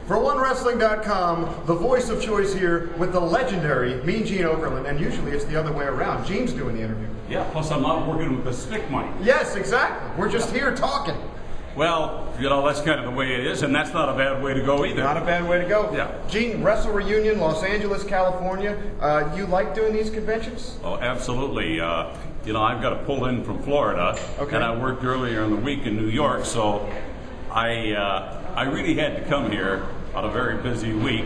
For OneWrestling.com, the voice of choice here with the legendary Mean Gene Okerlund, and usually it's the other way around. Gene's doing the interview. Yeah, plus I'm not working with the stick money. Yes, exactly. We're just here talking. Well, you know, that's kind of the way it is, and that's not a bad way to go either. Not a bad way to go. Yeah. Gene, WrestleReunion, Los Angeles, California. You like doing these conventions? Oh, absolutely. You know, I've got to pull in from Florida, Okay. and I worked earlier in the week in New York, so I really had to come here on a very busy week,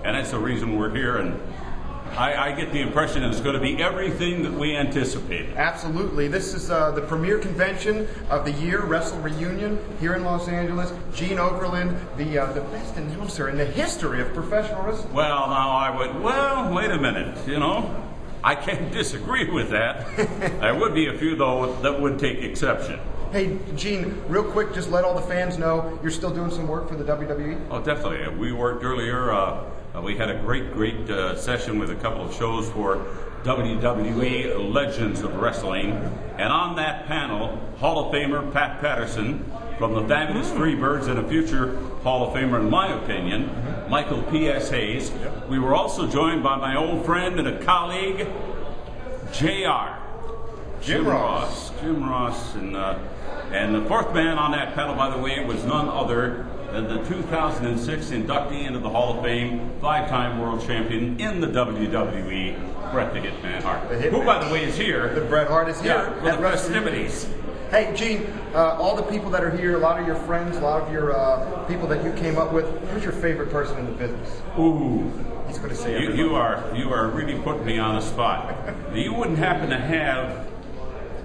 and that's the reason we're here. And I get the impression it's going to be everything that we anticipated. Absolutely. This is the premier convention of the year, WrestleReunion, here in Los Angeles. Gene Okerlund, the best announcer in the history of professional wrestling. Well, now wait a minute, you know. I can't disagree with that. There would be a few, though, that would take exception. Hey, Gene, real quick, just let all the fans know you're still doing some work for the WWE? Oh, definitely. We worked earlier. We had a great session with a couple of shows for WWE Legends of Wrestling. And on that panel, Hall of Famer Pat Patterson from the Fabulous Freebirds and a future Hall of Famer, in my opinion, Michael P.S. Hayes. We were also joined by my old friend and a colleague, J.R. Jim Ross. Jim Ross. And the fourth man on that panel, by the way, was none other than the 2006 inductee into the Hall of Fame, 5-time world champion in the WWE, Bret the Hitman Hart. Who, by the way, is here. The Bret Hart is here. For the festivities. Hey, Gene, all the people that are here, a lot of your friends, a lot of your people that you came up with, who's your favorite person in the business? Ooh. He's going to say you are really putting me on the spot. You wouldn't happen to have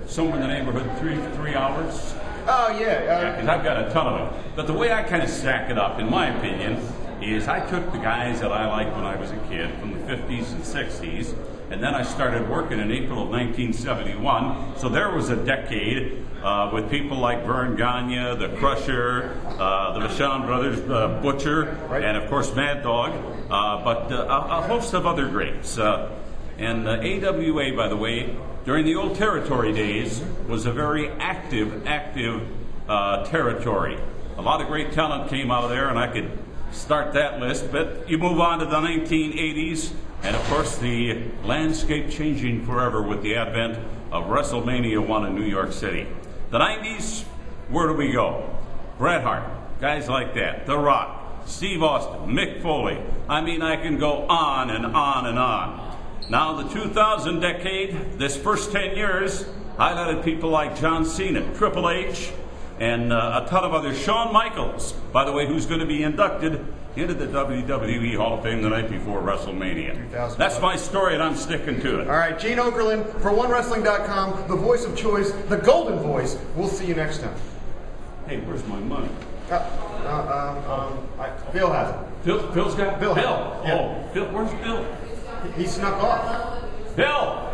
somewhere in the neighborhood 3 hours? Oh, yeah. Because I've got a ton of them. But the way I kind of stack it up, in my opinion, is I took the guys that I liked when I was a kid from the 50s and 60s, and then I started working in April of 1971. So there was a decade with people like Vern Gagne, the Crusher, the Vachon Brothers, Butcher, right, and of course Mad Dog, but a host of other greats. And AWA, by the way, during the old territory days, was a very active territory. A lot of great talent came out of there, and I could start that list. But you move on to the 1980s, and of course the landscape changing forever with the advent of WrestleMania 1 in New York City. The 90s, where do we go? Bret Hart, guys like that. The Rock, Steve Austin, Mick Foley. I mean, I can go on and on and on. Now, the 2000 decade, this first 10 years, highlighted people like John Cena, Triple H, and a ton of others. Shawn Michaels, by the way, who's going to be inducted into the WWE Hall of Fame the night before WrestleMania. That's my story, and I'm sticking to it. All right, Gene Okerlund for OneWrestling.com, the voice of choice, the golden voice. We'll see you next time. Hey, where's my money? Bill has it. Phil's got Bill. Yeah. Yeah. Oh, Phil, where's Bill? He snuck off. Bill!